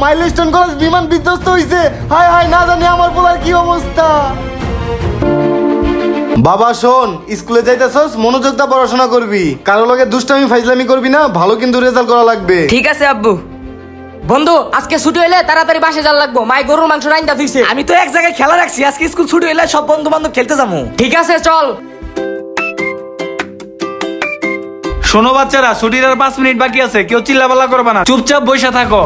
Milestone college বিমান বিধ্বস্ত হইছে। হায় হায়, না জানি আমার পোলার কি অবস্থা। বাবা শোন, স্কুলে যাইতেছস, মনোযোগ দিয়ে পড়াশোনা করবি, কারো লগে দুষ্টামি ফাইজলামি করবি না, ভালো কিন্তু রেজাল্ট করা লাগবে। ঠিক আছে আব্বু। বন্ধু আজকে ছুটি হইলে তাড়াতাড়ি বাসে যাওয়া লাগবো, মাই গরুর মাংস রাইন্দা দিছে। আমি তো এক জায়গায় খেলা রাখছি, আজকে স্কুল ছুটি হইলে সব বন্ধু বান্ধব খেলতে যাবো। ঠিক আছে চল। শোনো বাচ্চারা, ছুটির আর 5 মিনিট বাকি আছে, কেউ চিল্লাপাল্লা করবে না, চুপচাপ বসে থাকো।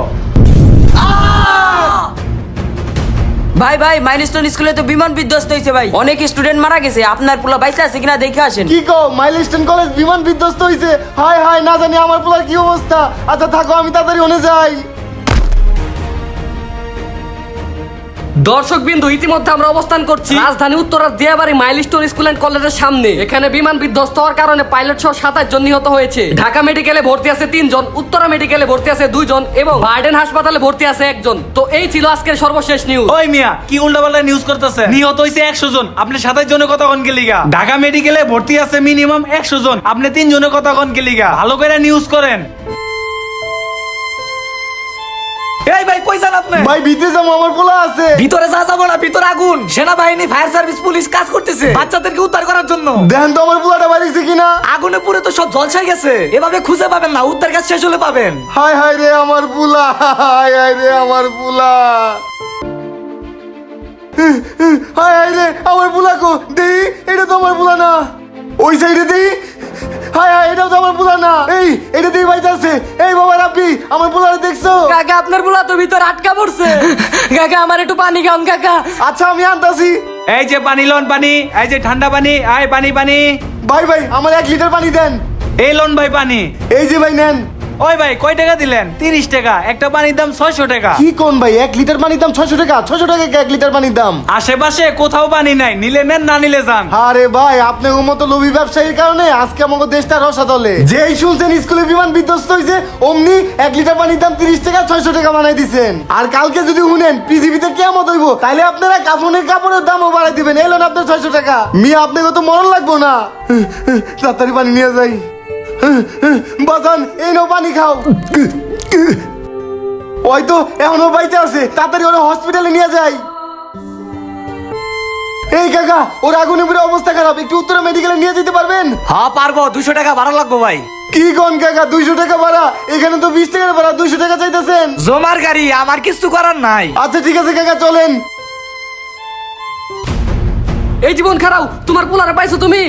ভাই ভাই, মাইলস্টোন স্কুলে তো বিমান বিধ্বস্ত হয়েছে ভাই, অনেক স্টুডেন্ট মারা গেছে, আপনার পোলা বাইসা আছে কিনা দেখে আসেন। কি কও, মাইলস্টোন কলেজ বিমান বিধ্বস্ত হইছে? হায় হায়, না জানি আমার পোলার কি অবস্থা। আচ্ছা থাকো, আমি তাড়াতাড়ি ওনে যাই। দর্শক বিন্দু, ইতিমধ্যে আমরা অবস্থান করছি রাজধানী উত্তরার দিয়াবাড়ি মাইলস্টোন স্কুল এন্ড কলেজের সামনে। এখানে বিমান বিধ্বস্ত হওয়ার কারণে পাইলট সহ 27 জন নিহত হয়েছে। ঢাকা মেডিকেলে ভর্তি আছে 3 জন, উত্তরা মেডিকেলে ভর্তি আছে 2 জন এবং বার্ডেন হাসপাতালে ভর্তি আছে 1 জন। তো এই ছিল আজকের সর্বশেষ নিউজ। ওই মিয়া, কি উল্টাপাল্টা নিউজ করতেছে? নিহত হইছে 100 জন, আপনি 27 জনের কথা কোন গেলিগা? ঢাকা মেডিকেলে ভর্তি আছে মিনিমাম 100 জন, আপনি 3 জনের কথা কোন গেলিগা? ভালো করে নিউজ করেন। এই ভাই কই যান আপনি? ভাই ভিতরে যাবো, আমার পোলা আছে। ভিতরে যাবো না, ভিতরে আগুন। সেনাবাহিনী, ফায়ার সার্ভিস, পুলিশ কাজ করতেছে বাচ্চাদেরকে উদ্ধার করার জন্য। দেখেন তো আমার পোলাটা বাড়িছে কিনা। আগুনে পুড়ে তো সব ঝলসাই গেছে, এভাবে খুঁজে পাবেন না, উদ্ধার কাজ শেষ হলে পাবেন। হায় হায় রে আমার পোলা, হায় হায় রে আমার পোলা, হায় হায় রে আমার পোলা কো। দেই, এটা তো আমার পোলা না। ওই সাইডে দেই, হায় হায়, এটাও তো আমার পোলা না। এই এটা দিয়ে বাইতে আছে। এই বাবা রাব্বি, আমার পোলারে দেখছো? কাকা আপনার পোলা তো ভিতর আটকা পড়ছে। কাকা আমার একটু পানি খাওন কাকা। আচ্ছা আমি আনতাছি। এই যে পানি লন, পানি, এই যে ঠান্ডা পানি, আয় পানি পানি। ভাই ভাই আমার 1 লিটার পানি দেন। এই লন ভাই পানি। এই যে ভাই নেন। ওই ভাই কয় টাকা দিলেন? 30 টাকা। একটা পানির দাম 600 টাকা। কি কোন ভাই, 1 লিটার পানির দাম 600 টাকা? 600 টাকা 1 লিটার পানির দাম? আশেপাশে কোথাও পানি নাই, নিলে নেন, না নিলে যান। আরে ভাই, আপনার মতো লোভী ব্যবসায়ীর কারণে আজকে আমাদের দেশটা রসাতলে। যেই শুনছেন স্কুলে বিমান বিধ্বস্ত হইছে, অমনি 1 লিটার পানির দাম 30 টাকা 600 টাকা বানাই দিছেন। আর কালকে যদি শুনেন পৃথিবীতে কিয়ামত হইব, তাহলে আপনারা কাফনের কাপড়ের দামও বাড়াই দিবেন। এলেন আপনার 600 টাকা। মিয়া আপনাকে তো মরণ লাগবো না। তাড়াতাড়ি পানি নিয়ে যাই। বাজান, এই নাও পানি খাও। ওই তো এখনো বাইতে আছে, তাড়াতাড়ি ওরা হসপিটালে নিয়ে যাই। এই কাকা, ওর আগুনে পুরো অবস্থা খারাপ, একটু উত্তরা মেডিকেলে নিয়ে যেতে পারবেন? হ্যাঁ পারবো, 200 টাকা ভাড়া লাগবো ভাই। কি কোন কাকা, 200 টাকা ভাড়া? এখানে তো 20 টাকার ভাড়া, 200 টাকা চাইতেছেন? জমার গাড়ি, আমার কিছু করার নাই। আচ্ছা ঠিক আছে কাকা, চলেন। এই জীবন খারাও, তোমার পোলারে পাইছো তুমি?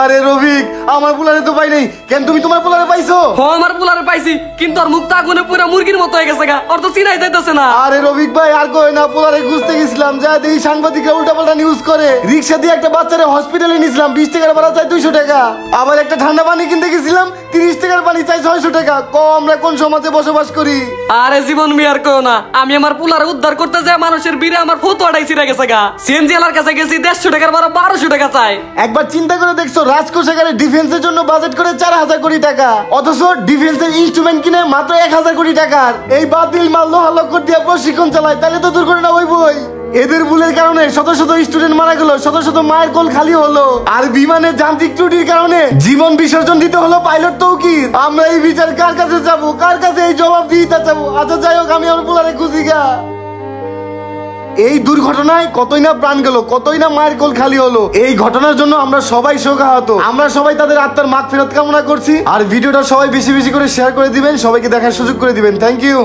আরে রফিক, আমার পোলারে তো পাই নাই। কেন, তুমি তোমার পোলারে পাইছো? হ্যাঁ আমার পোলারে পাইছি, কিন্তু আর মুখটা আগুনে পুরো মুরগির মতো হয়ে গেছে গা, ওর তো চিনাই যাইতেছে না। আরে রফিক ভাই, আর কই না, পোলারে খুঁজতে গেছিলাম, যা দেখি সাংবাদিকরা উল্টাপাল্টা নিউজ করে। রিক্সা দিয়ে একটা বাচ্চারে হসপিটালে নিয়েছিলাম, 20 টাকার ভাড়া চাই 200 টাকা। আবার একটা ঠান্ডা পানি কিনতে গেছিলাম, 30 টাকার পানি চাই 600 টাকা। আমরা কোন সমাজে বসবাস করি? আরে জীবন মি আর কও না, আমি আমার পোলারে উদ্ধার করতে যায় মানুষের বীরে আমার ফটো আড়াই ছিড়ে গেছে গা। সিএনজি এলার কাছে গেছি, 150 টাকার ভাড়া 1200 টাকা চাই। একবার চিন্তা করে দেখছো, রাজকোষাগারে ডিফেন্সের জন্য বাজেট করে 4000 কোটি টাকা, অথচ ডিফেন্সের ইনস্ট্রুমেন্ট কিনে মাত্র 1000 কোটি টাকার। এই বাতিল মাল লোহা লক্কর দিয়ে প্রশিক্ষণ চালায়, তাহলে তো দুর্ঘটনা হইবই। এদের ভুলের কারণে শত শত স্টুডেন্ট মারা গেল, শত শত মায়ের কোল খালি হলো। আর বিমানের যান্ত্রিক ত্রুটির কারণে জীবন বিসর্জন দিতে হলো পাইলট তৌকির। আমরা এই বিচার কার কাছে যাবো, কার কাছে এই জবাব দিতে যাবো? আচ্ছা যাই হোক, আমি আমার পোলারে খুঁজি গা। এই দুর্ঘটনায় কতই না প্রাণ গেল, কতই না মায়ের কোল খালি হলো। এই ঘটনার জন্য আমরা সবাই শোকাহত। আমরা সবাই তাদের আত্মার মাগফিরাত কামনা করছি। আর ভিডিওটা সবাই বেশি বেশি করে শেয়ার করে দিবেন, সবাইকে দেখার সুযোগ করে দিবেন। Thank you.